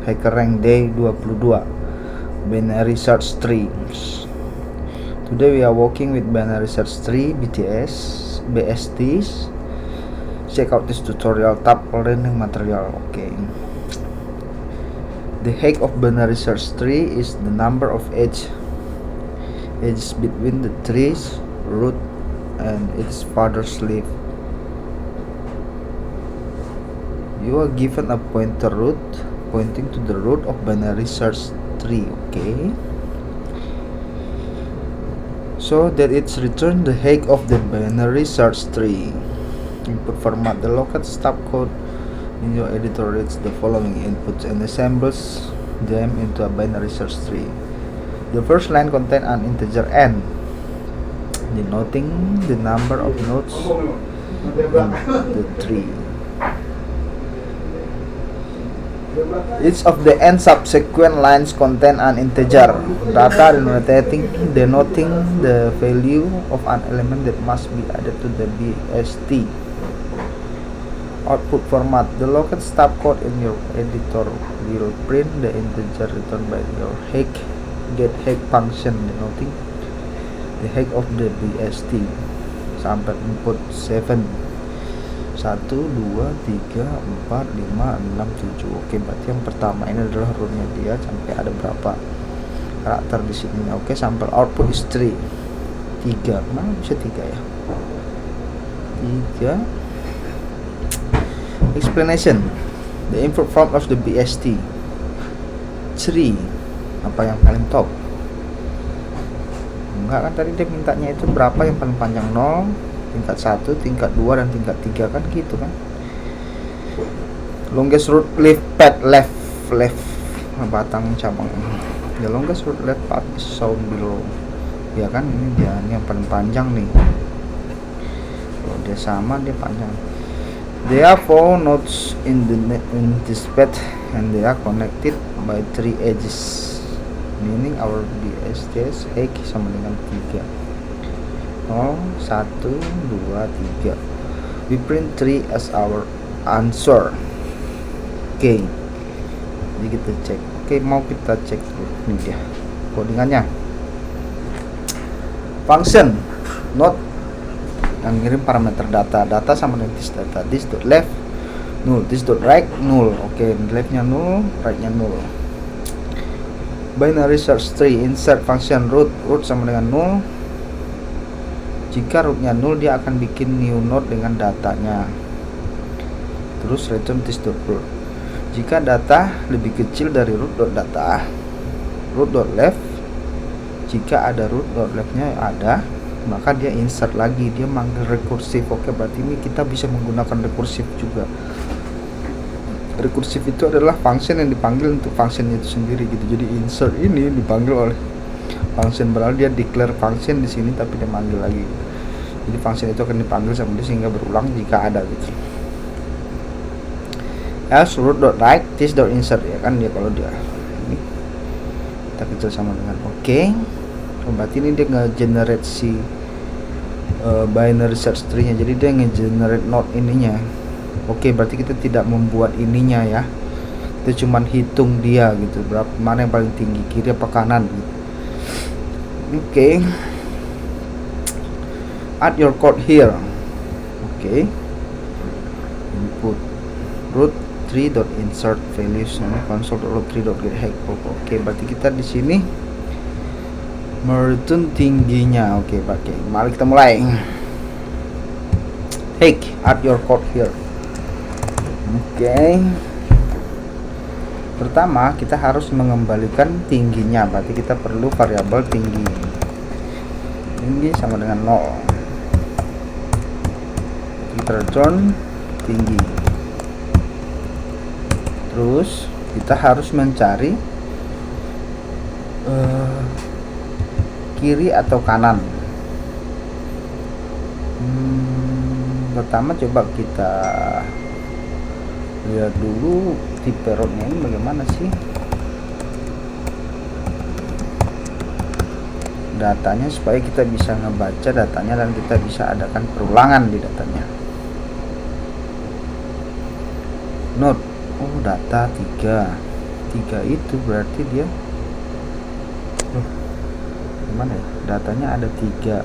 HackerRank Day 22 Binary Search Tree. Today we are working with Binary Search Tree BSTs. Check out this tutorial tab learning material. Okay. The height of binary search tree is the number of edges between the tree's root and its father's leaf. You are given a pointer root pointing to the root of binary search tree. Okay. So that it's returned the height of the binary search tree. Input format: the locate stub code in your editor reads the following inputs and assembles them into a binary search tree. The first line contains an integer n, denoting the number of nodes in the tree. Each of the n subsequent lines contain an integer data denoting the value of an element that must be added to the BST. Output format: the locate stub code in your editor will print the integer returned by your getHack function denoting the height of the BST. Sampai input 7 1, 2, 3, 4, 5, 6, 7. Oke, berarti yang pertama ini adalah rootnya dia sampai ada berapa karakter di sini. Oke, sampai output is 3. Mana bisa 3 ya? 3. Explanation: the input form of the BST tree. Apa yang paling top? Enggak kan, tadi dia mintanya itu berapa yang paling panjang? 0, tingkat 1, tingkat 2, dan tingkat 3 kan gitu kan. Longest root leaf path left batang cabang. The longest root left path is shown below. Ya kan, ini dia yang paling panjang nih. Kalau dia sama, dia panjang. There are 4 nodes in this path and they are connected by 3 edges, meaning our BST height sama dengan 3. 0, 1, 2, 3. We print 3 as our answer. Oke. Jadi kita cek. Oke, mau kita cek dulu. Ini dia codingannya. Function node yang ngirim parameter data sama dengan this data. This.left 0, this.right 0. Oke, leftnya 0, rightnya 0. Binary search tree insert function root sama dengan 0. Jika rootnya 0, dia akan bikin new node dengan datanya. Terus return this.root. Jika data lebih kecil dari root.data, root.left. Jika ada root.leftnya ada, maka dia insert lagi, dia manggil rekursif. Oke, berarti ini kita bisa menggunakan rekursif juga. Rekursif itu adalah function yang dipanggil untuk functionnya itu sendiri gitu. Jadi insert ini dipanggil oleh function, berarti dia declare function di sini tapi dia manggil lagi. Jadi function itu akan dipanggil sama dia sehingga berulang jika ada gitu. Else root.right this.insert, ya kan, dia kalau dia ini kita kerja sama dengan oke. Berarti ini dia nge-generate si binary search tree nya, jadi dia nge-generate node ininya. Oke, berarti kita tidak membuat ininya ya, kita cuman hitung dia gitu, berapa, mana yang paling tinggi, kiri apa kanan gitu. Oke. Add your code here. Oke. Input root 3.insert values console.root3.getHack. Oke, berarti kita di sini mereturn tingginya. Oke, mari kita mulai. Hack, add your code here. Oke. Pertama, kita harus mengembalikan tingginya. Berarti kita perlu variabel tinggi. Tinggi sama dengan 0. Kita return tinggi. Terus kita harus mencari kiri atau kanan. Pertama coba kita lihat dulu tipe rootnya ini bagaimana sih datanya, supaya kita bisa ngebaca datanya dan kita bisa adakan perulangan di datanya. Node, oh data 3 3 itu berarti dia gimana ya, datanya ada 3.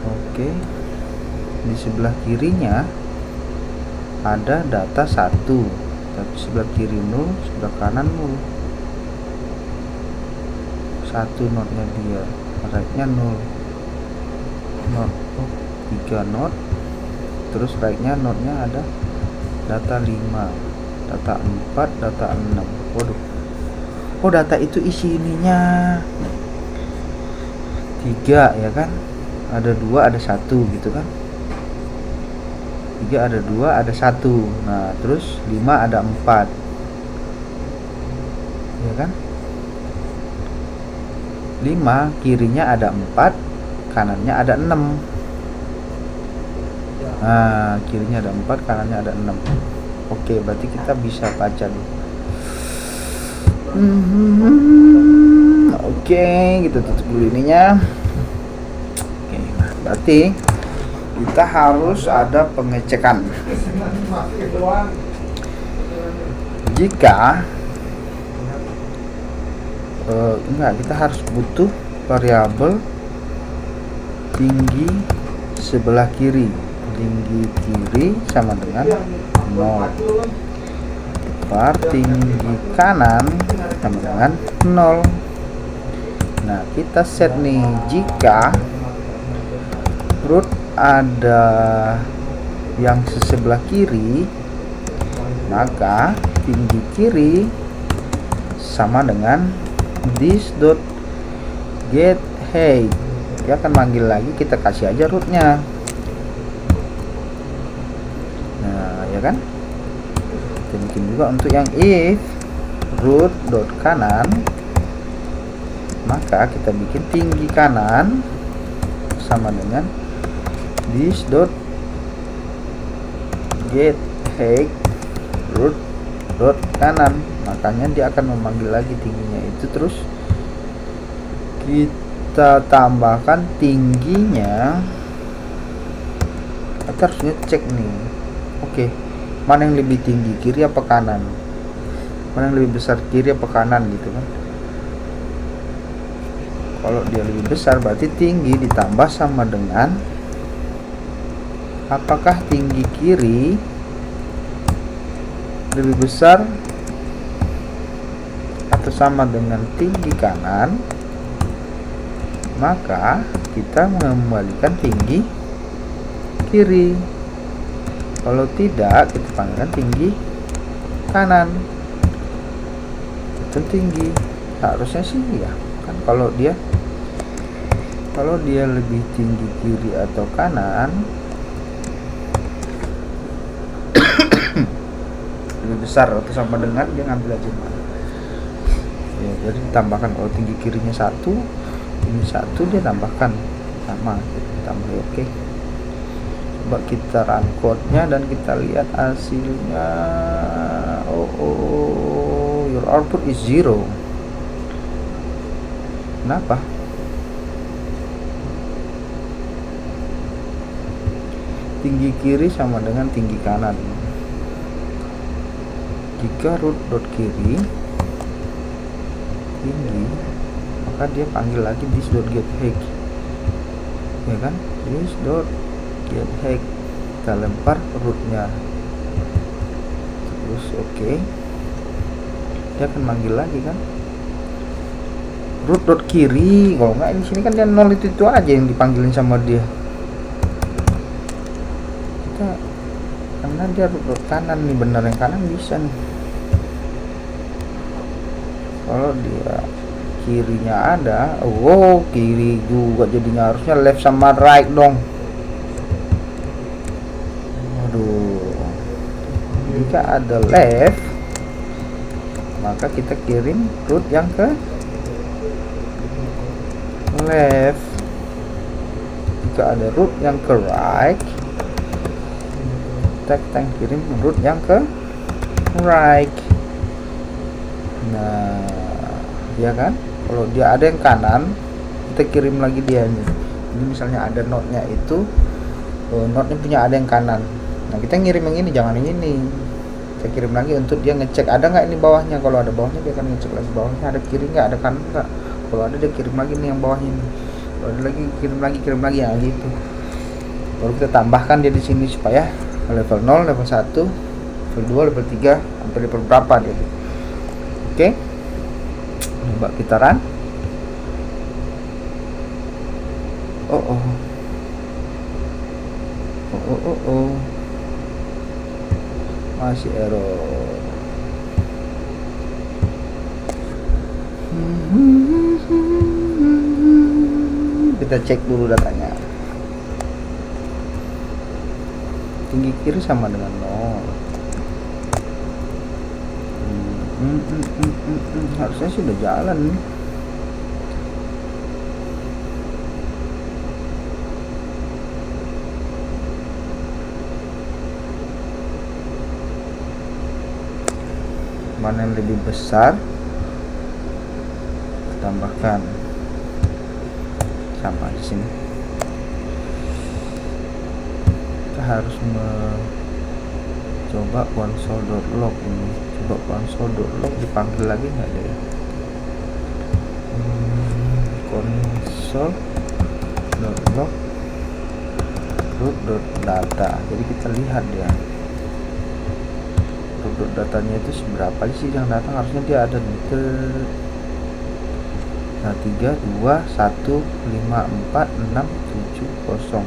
Oke, di sebelah kirinya ada data 1, tapi sebelah kiri 0, sebelah kanan 0. 1 notnya dia, right-nya 0 not, 3 not, terus right-nya notnya ada data 5, data 4, data 6. Waduh, oh data itu isi ininya 3 ya kan, ada 2 ada 1 gitu kan, 3 ada 2 ada 1. Nah terus 5 ada 4 ya kan, 5 kirinya ada 4, kanannya ada 6. Nah kirinya ada 4, kanannya ada 6. Oke, berarti kita bisa baca nih. Oke, kita tutup dulu ininya. Oke, nah berarti kita harus ada pengecekan. Jika kita harus butuh variabel tinggi sebelah kiri. Tinggi kiri sama dengan 0. Var tinggi kanan sama dengan 0. Nah kita set nih, jika root ada yang sebelah kiri, maka tinggi kiri sama dengan this dot get height. Dia akan manggil lagi, kita kasih aja rootnya. Nah ya kan, kita bikin juga untuk yang if root dot kanan, maka kita bikin tinggi kanan sama dengan this dot get height root dot kanan. Makanya dia akan memanggil lagi tingginya itu, terus kita tambahkan tingginya. Kita harus ngecek nih, oke, mana yang lebih tinggi, kiri apa kanan, mana yang lebih besar, kiri apa kanan gitu kan. Kalau dia lebih besar berarti tinggi ditambah sama dengan apakah tinggi kiri lebih besar atau sama dengan tinggi kanan, maka kita mengembalikan tinggi kiri. Kalau tidak, kita panggilkan tinggi kanan. Itu tinggi, harusnya sih ya kan, kalau dia lebih tinggi kiri atau kanan, lebih besar atau sama dengan, dia ngambil aja ya. Jadi ditambahkan, kalau tinggi kirinya 1, ini 1, dia tambahkan sama, tambah. Oke, coba kita run code-nya dan kita lihat hasilnya. Oh, your output is 0. Kenapa? Tinggi kiri sama dengan tinggi kanan. Jika root dot kiri tinggi, maka dia panggil lagi this dot get height, ya kan, this dot get height. Kita lempar rootnya, terus oke, dia akan manggil lagi kan, root dot kiri. Kalau nggak, di sini kan dia 0 itu aja yang dipanggilin sama dia. Kita, karena dia root dot kanan nih, bener yang kanan bisa nih. Kalau dia kirinya ada, oh kiri juga jadinya, harusnya left sama right dong. Waduh, jika ada left, maka kita kirim root yang ke left. Jika ada root yang ke right, kita kirim root yang ke right. Nah ya kan, kalau dia ada yang kanan, kita kirim lagi dia nih. Ini misalnya ada node-nya itu, node-nya punya ada yang kanan, nah kita ngirim yang ini, jangan yang ini. Kita kita kirim lagi untuk dia ngecek ada nggak ini bawahnya. Kalau ada bawahnya dia akan ngecek lagi bawahnya ada kiri nggak, ada kanan nggak. Kalau ada dia kirim lagi nih yang bawahnya ini, kalau ada lagi kirim lagi ya gitu. Baru kita tambahkan dia di sini supaya level 0, level 1, level 2, level 3 sampai level berapa dia. Oke, coba kita run. Masih error. Kita cek dulu datanya. Tinggi kiri sama dengan 0. Harusnya sudah jalan nih. Mana yang lebih besar tambahkan sama di sini. Kita harus mencoba console.log ini. Coba console.log dipanggil lagi nggak deh? Console.log root.data. Jadi kita lihat ya root datanya itu seberapa sih yang datang. Harusnya dia ada di 3, 2, 1, 5, 4, 6, 7, 0.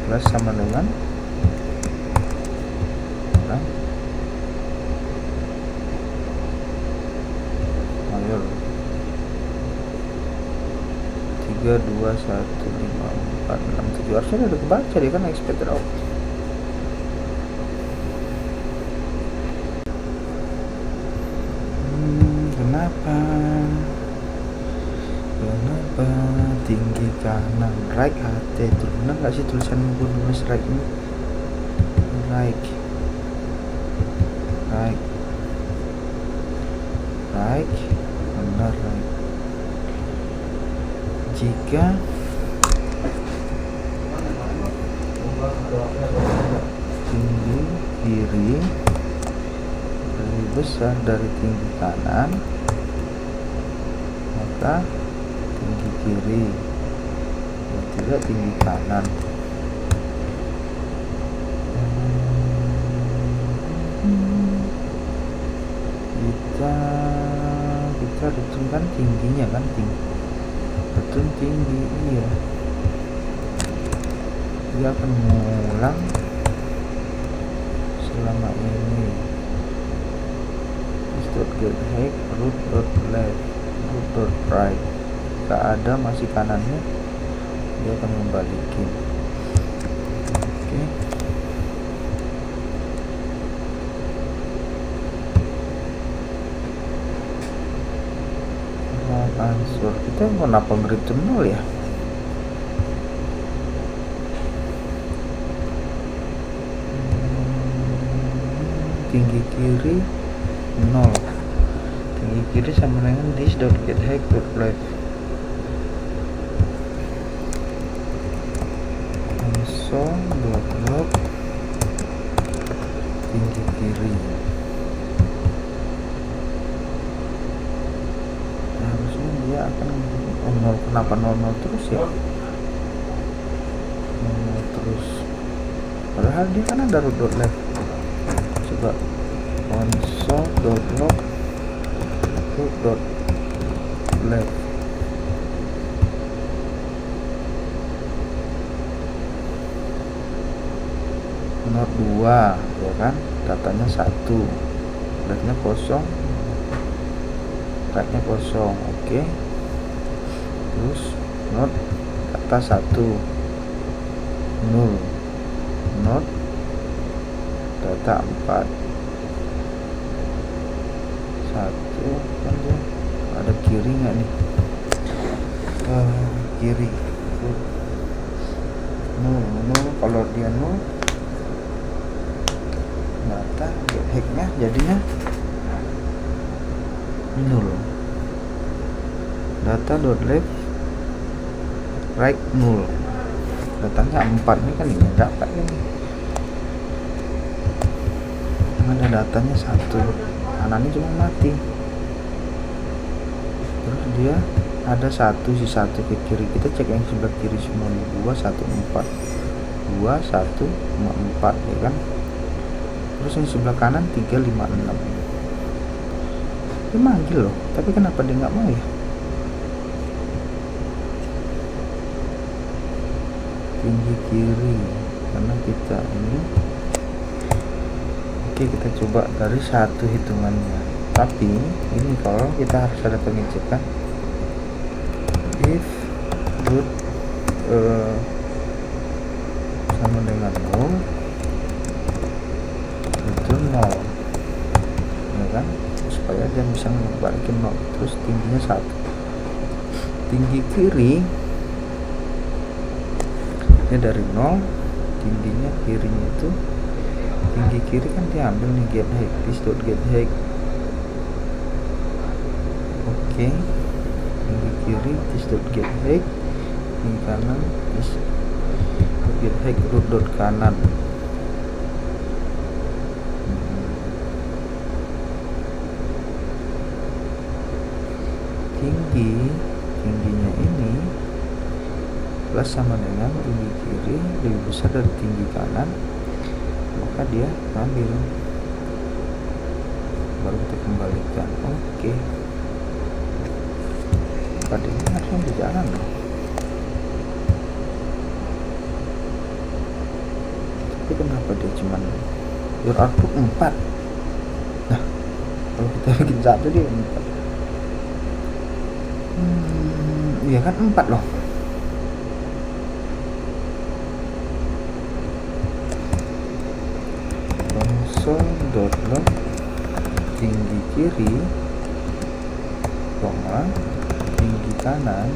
Plus sama dengan mayor 3, 2, 1, 5, 4, 6, 7. Harusnya udah kebaca dia kan expected out. Kenapa tinggi kanan right HT itu benar nggak sih tulisan gue nulis right ini? Right benar right. Jika tinggi kiri lebih besar dari tinggi kanan, maka tinggi kiri dan tidak tinggi kanan. Kita hitungkan tingginya kan, betul tinggi, iya. Dia akan mengulang selama ini. Get height root.left root.right. Jika ada masih kanannya, dia akan membalikin. Oke. Answer kita kenapa nge-return 0 ya? Tinggi kiri 0. Tinggi kiri sama dengan this.getHeight.left. console.log tinggi kiri. Harusnya dia akan 0. Kenapa 00 terus ya? 00 terus. Padahal dia kan ada root.left. Coba console.log root.left. Not 2 ya kan, datanya 1, leftnya kosong, rightnya kosong. Oke. Terus not kata 1 0, not data 4 1 kan dia ada kiri nggak nih? Kiri 0. Kalau dia 0 data get-hack-nya jadinya 0. data.left right 0, datanya 4 ini kan ini dapat ini, ada datanya 1, kanannya cuma mati, terus dia ada 1 si 1 ke kiri, kita cek yang sebelah kiri semua nih, 2 1 4 2 1 5 4 ya kan, terus yang sebelah kanan 3 5 6, dia manggil loh, tapi kenapa dia nggak mau ya? Tinggi kiri karena kita ini. Oke, kita coba dari 1 hitungannya, tapi ini kalau kita harus ada pengecekan if root sama dengan 0 itu 0 ya kan, supaya dia bisa membalikin 0, terus tingginya 1. Tinggi kiri ini dari 0, tingginya kirinya itu, tinggi kiri kan diambil nih get height, this.get height. Oke, tinggi kiri this.get height, tinggi kanan this.get height root kanan. Tingginya ini plus sama dengan tinggi kiri lebih besar dari tinggi kanan, maka dia ambil, baru kita kembalikan. Oke, pada ini langsung berjalan loh, tapi kenapa dia cuman your output 4? Nah, kalau kita bikin 1 dia 4. Iya kan 4 loh. Console.log tinggi kiri, tinggi kanan.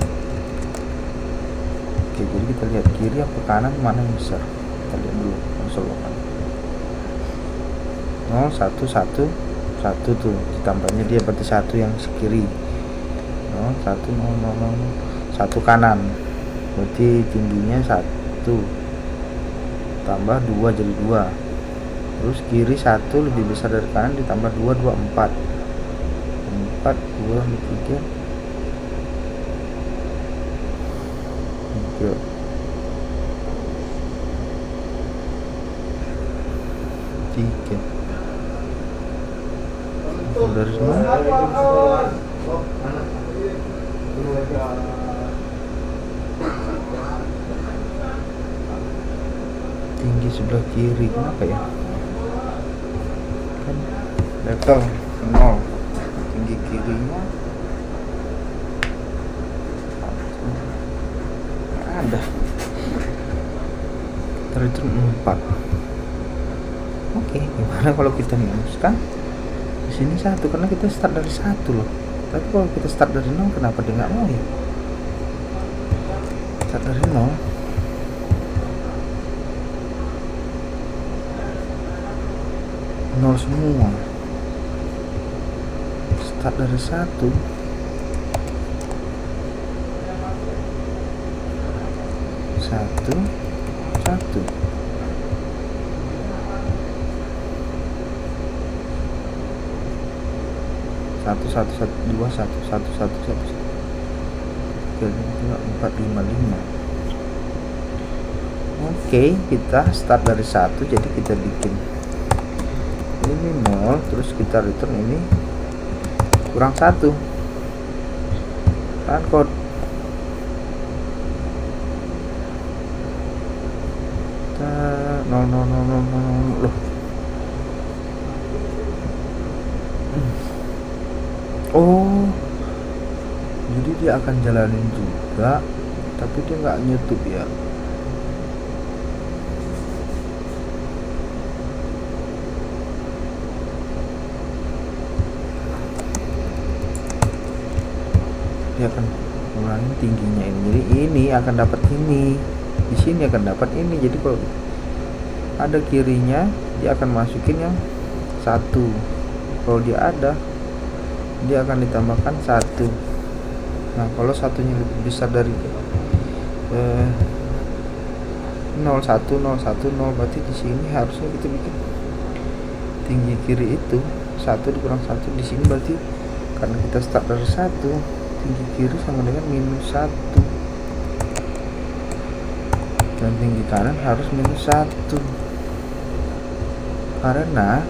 Oke, jadi kita lihat kiri apa kanan mana yang besar. Kita lihat dulu console.log 0 1 1 1 tuh ditambahnya dia berarti 1 yang kiri, 0 1 0 0 0 1 kanan, berarti tingginya 1 tambah 2 jadi 2, terus kiri 1 lebih besar dari kanan ditambah 2 2 4 4 2 3 dari semua tinggi sebelah kiri kenapa ya, kan level 0, tinggi kirinya ada return 4. Oke, gimana kalau kita minuskan di sini 1, karena kita start dari 1 loh, tapi kalau kita start dari 0 kenapa dia nggak mau ya? Start dari 0 semua, start dari 1 1 1 1 1 2 1 1 1 1 3 4 5 5. Oke, kita start dari 1, jadi kita bikin ini 0, terus kita return ini kurang 1 kan code. No loh. Oh, jadi dia akan jalanin juga, tapi dia nggak YouTube ya. Dia akan mengurangi tingginya ini, jadi ini akan dapat ini, di sini akan dapat ini. Jadi kalau ada kirinya dia akan masukin yang 1, kalau dia ada dia akan ditambahkan 1 Nah kalau satunya lebih besar dari 0,1,0,1,0, berarti di sini harusnya kita bikin tinggi kiri itu 1 dikurang 1 di sini, berarti karena kita start dari 1, tinggi kiri sama dengan -1, dan tinggi kanan harus -1, karena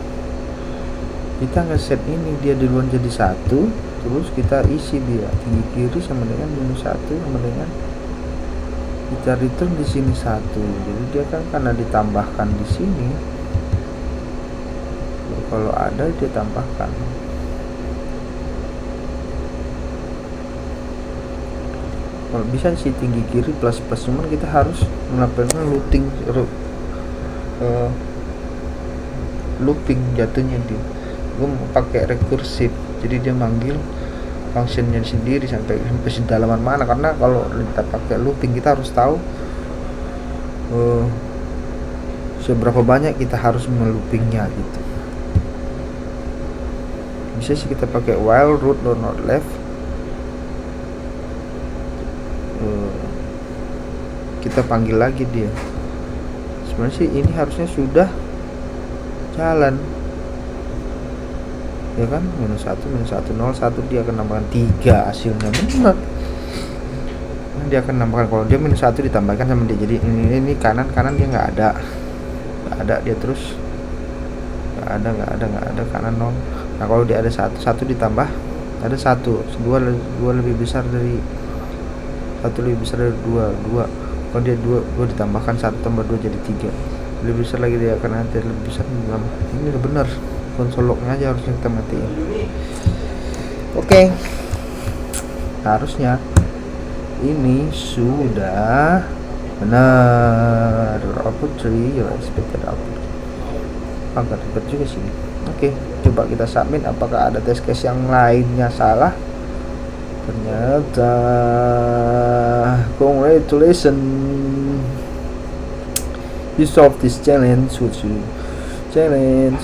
kita ngeset ini dia duluan jadi 1, terus kita isi dia tinggi kiri sama dengan -1 sama dengan kita return di sini 1. Jadi dia kan karena ditambahkan di sini, kalau ada dia tambahkan. Kalau bisa sih tinggi kiri plus plus, cuman kita harus melakukan looping jatuhnya di gue pakai rekursif, jadi dia manggil functionnya sendiri sampai sedalaman mana, karena kalau kita pakai looping kita harus tahu seberapa banyak kita harus meloopingnya gitu. Bisa sih kita pakai while root or not left, kita panggil lagi dia. Sebenarnya sih ini harusnya sudah jalan ya kan, -1 -1 dia akan nambahkan 3 hasilnya, benar. Dia akan nambahkan, kalau dia -1 ditambahkan sama dia, jadi ini kanan dia nggak ada dia terus nggak ada kanan 0. Nah kalau dia ada 1 ditambah ada 1, 2 lebih besar dari 1 lebih besar dari 2. Kalau dia 2 ditambahkan 1 tambah 2 jadi 3, lebih besar lagi dia akan nanti lebih besar. Ini udah benar, konsol locknya aja harusnya kita matiin. Oke. Harusnya ini sudah benar. Output 3 your expected output. Agak ribet juga sih. Oke, coba kita submit apakah ada test case yang lainnya salah. Ternyata congratulations, you solve this challenge.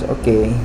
Oke.